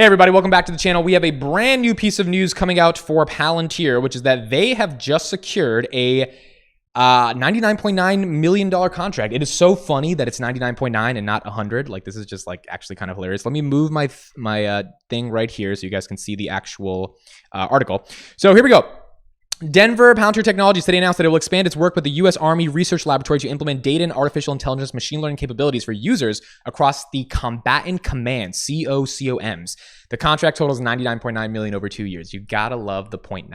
Hey everybody, welcome back to the channel. We have a brand new piece of news coming out for Palantir, which is that they have just secured a $99.9 million contract. It is so funny that it's 99.9 and not 100. Like, this is just like actually kind of hilarious. Let me move my thing right here so you guys can see the actual article. So here we go. Denver Palantir Technologies today announced that it will expand its work with the U.S. Army Research Laboratory to implement data and artificial intelligence machine learning capabilities for users across the Combatant Command, COCOMs. The contract totals $99.9 million over 2 years. You gotta love the 0.9.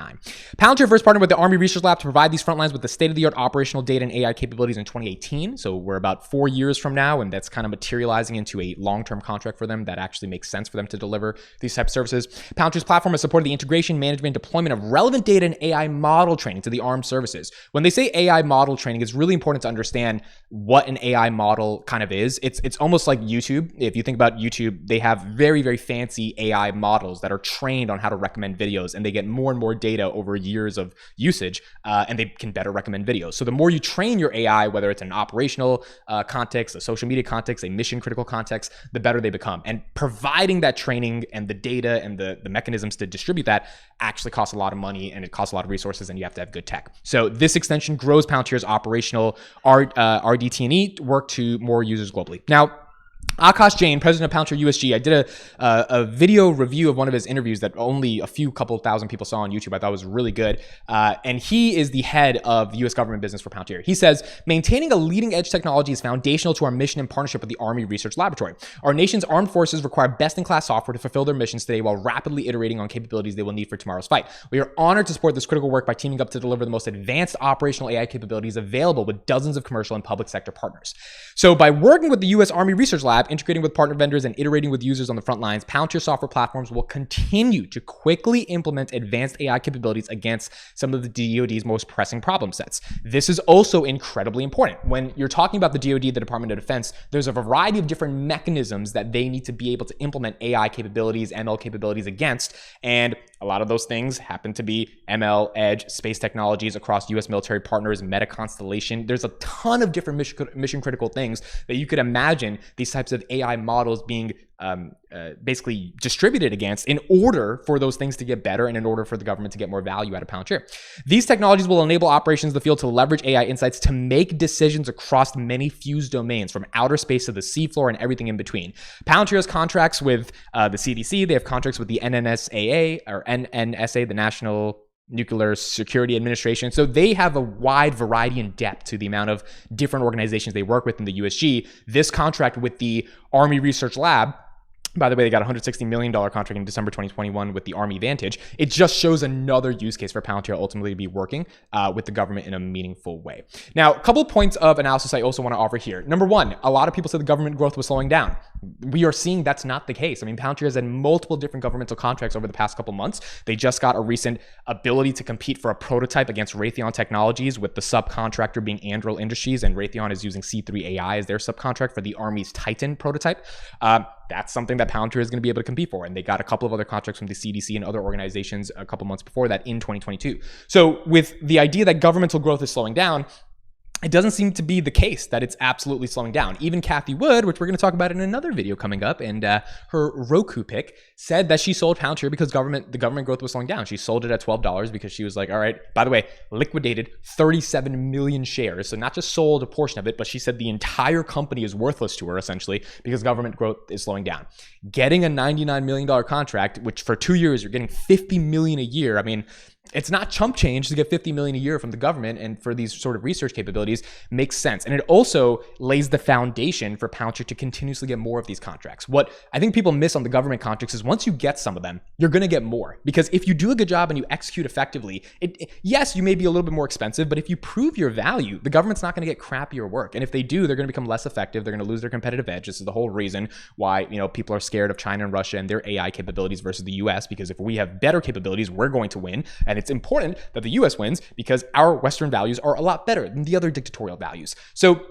Palantir first partnered with the Army Research Lab to provide these front lines with the state-of-the-art operational data and AI capabilities in 2018. So we're about 4 years from now, and that's kind of materializing into a long-term contract for them that actually makes sense for them to deliver these types of services. Palantir's platform has supported the integration, management, and deployment of relevant data and AI model training to the armed services. When they say AI model training, it's really important to understand what an AI model kind of is. It's almost like YouTube. If you think about YouTube, they have very, very fancy AI models that are trained on how to recommend videos, and they get more and more data over years of usage, and they can better recommend videos. So the more you train your AI, whether it's an operational context, a social media context, a mission critical context, the better they become. And providing that training and the data and the mechanisms to distribute that actually costs a lot of money, and it costs a lot of resources, and you have to have good tech. So this extension grows Palantir's operational RDT&E work to more users globally. Now, Akash Jain, president of Palantir USG, I did a video review of one of his interviews that only a few couple thousand people saw on YouTube. I thought was really good. And he is the head of the US government business for Palantir. He says, maintaining a leading edge technology is foundational to our mission in partnership with the Army Research Laboratory. Our nation's armed forces require best-in-class software to fulfill their missions today while rapidly iterating on capabilities they will need for tomorrow's fight. We are honored to support this critical work by teaming up to deliver the most advanced operational AI capabilities available with dozens of commercial and public sector partners. So by working with the US Army Research Lab, integrating with partner vendors, and iterating with users on the front lines, Palantir software platforms will continue to quickly implement advanced AI capabilities against some of the DoD's most pressing problem sets. This is also incredibly important. When you're talking about the DoD, the Department of Defense, there's a variety of different mechanisms that they need to be able to implement AI capabilities, ML capabilities against, and a lot of those things happen to be ML, edge, space technologies across US military partners, Meta Constellation. There's a ton of different mission critical things that you could imagine these types of AI models being basically distributed against in order for those things to get better and in order for the government to get more value out of Palantir. These technologies will enable operations in the field to leverage AI insights to make decisions across many fused domains, from outer space to the seafloor and everything in between. Palantir has contracts with the CDC. They have contracts with the NNSA, the National Nuclear Security Administration. So they have a wide variety and depth to the amount of different organizations they work with in the USG. This contract with the Army Research Lab, by the way, they got a $160 million contract in December 2021 with the Army Vantage. It just shows another use case for Palantir ultimately to be working with the government in a meaningful way. Now, a couple of points of analysis I also want to offer here. Number one, a lot of people said the government growth was slowing down. We are seeing that's not the case. I mean, Palantir has had multiple different governmental contracts over the past couple months. They just got a recent ability to compete for a prototype against Raytheon Technologies, with the subcontractor being Anduril Industries, and Raytheon is using C3 AI as their subcontract for the Army's Titan prototype. That's something that Palantir is going to be able to compete for. And they got a couple of other contracts from the CDC and other organizations a couple months before that in 2022. So with the idea that governmental growth is slowing down, it doesn't seem to be the case that it's absolutely slowing down. Even Kathy Wood, which we're going to talk about in another video coming up, and her Roku pick, said that she sold Palantir because the government growth was slowing down. She sold it at $12 because she was like, all right, by the way, liquidated 37 million shares. So not just sold a portion of it, but she said the entire company is worthless to her essentially because government growth is slowing down. Getting a $99 million contract, which for 2 years, you're getting $50 million a year. I mean, it's not chump change to get $50 million a year from the government, and for these sort of research capabilities makes sense. And it also lays the foundation for Palantir to continuously get more of these contracts. What I think people miss on the government contracts is once you get some of them, you're going to get more, because if you do a good job and you execute effectively, yes, you may be a little bit more expensive, but if you prove your value, the government's not going to get crappier work. And if they do, they're going to become less effective. They're going to lose their competitive edge. This is the whole reason why, people are scared of China and Russia and their AI capabilities versus the US, because if we have better capabilities, we're going to win. And it's important that the US wins because our Western values are a lot better than the other dictatorial values. So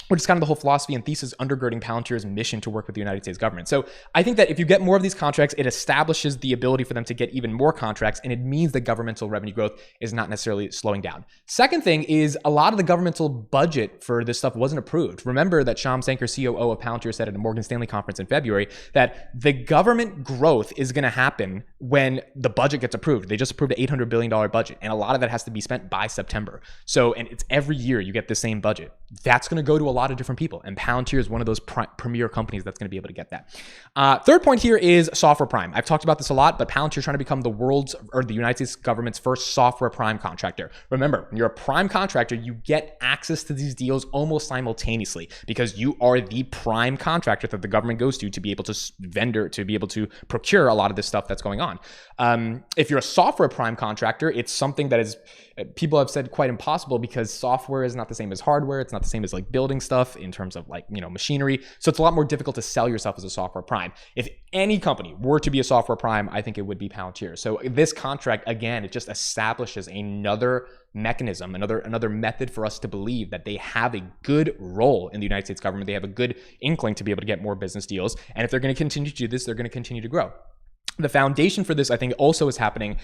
which is kind of the whole philosophy and thesis undergirding Palantir's mission to work with the United States government. So I think that if you get more of these contracts, it establishes the ability for them to get even more contracts, and it means that governmental revenue growth is not necessarily slowing down. Second thing is a lot of the governmental budget for this stuff wasn't approved. Remember that Shyam Sankar, COO of Palantir, said at a Morgan Stanley conference in February that the government growth is going to happen when the budget gets approved. They just approved an $800 billion budget, and a lot of that has to be spent by September. So, and it's every year you get the same budget. That's going to go to a lot of different people, and Palantir is one of those premier companies that's going to be able to get that. Third point here is software prime. I've talked about this a lot, but Palantir is trying to become the world's or the United States government's first software prime contractor. Remember, when you're a prime contractor, you get access to these deals almost simultaneously because you are the prime contractor that the government goes to be able to be able to procure a lot of this stuff that's going on. If you're a software prime contractor, it's something that is, people have said, quite impossible because software is not the same as hardware. It's not the same as like building stuff in terms of like, machinery. So it's a lot more difficult to sell yourself as a software prime. If any company were to be a software prime, I think it would be Palantir. So this contract, again, it just establishes another mechanism, another method for us to believe that they have a good role in the United States government. They have a good inkling to be able to get more business deals. And if they're going to continue to do this, they're going to continue to grow. The foundation for this, I think, also is happening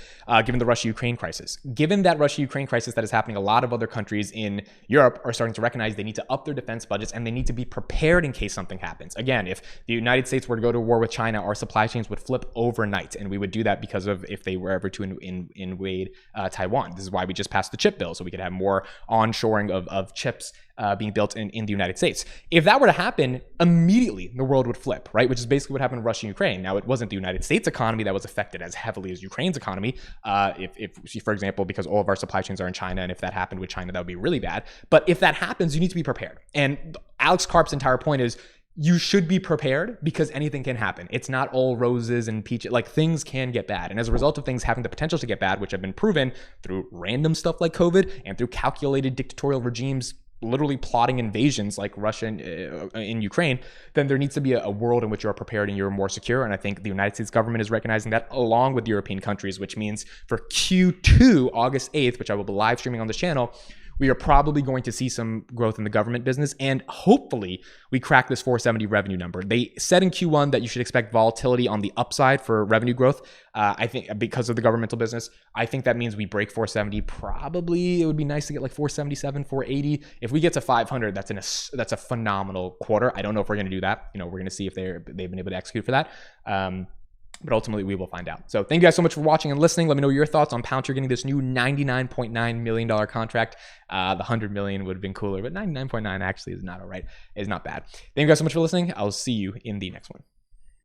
given the Russia-Ukraine crisis. Given that Russia-Ukraine crisis that is happening, a lot of other countries in Europe are starting to recognize they need to up their defense budgets and they need to be prepared in case something happens. Again, if the United States were to go to war with China, our supply chains would flip overnight, and we would do that because of if they were ever to invade Taiwan. This is why we just passed the chip bill, so we could have more onshoring of chips being built in the United States. If that were to happen, immediately the world would flip, right? Which is basically what happened in Russia and Ukraine. Now, it wasn't the United States economy that was affected as heavily as Ukraine's economy. If for example, because all of our supply chains are in China, and if that happened with China, that would be really bad. But if that happens, you need to be prepared. And Alex Karp's entire point is, you should be prepared because anything can happen. It's not all roses and peaches. Like, things can get bad. And as a result of things having the potential to get bad, which have been proven through random stuff like COVID and through calculated dictatorial regimes literally plotting invasions like Russia in Ukraine, then there needs to be a world in which you're prepared and you're more secure. And I think the United States government is recognizing that, along with European countries, which means for Q2, August 8th, which I will be live streaming on this channel, we are probably going to see some growth in the government business, and hopefully we crack this 470 revenue number. They said in Q1 that you should expect volatility on the upside for revenue growth. I think because of the governmental business, I think that means we break 470. Probably it would be nice to get like 477, 480. If we get to 500, that's a phenomenal quarter. I don't know if we're going to do that. We're going to see if they've been able to execute for that. But ultimately, we will find out. So thank you guys so much for watching and listening. Let me know your thoughts on Palantir getting this new $99.9 million contract. The $100 million would have been cooler, but 99.9 actually is not bad. Thank you guys so much for listening. I'll see you in the next one.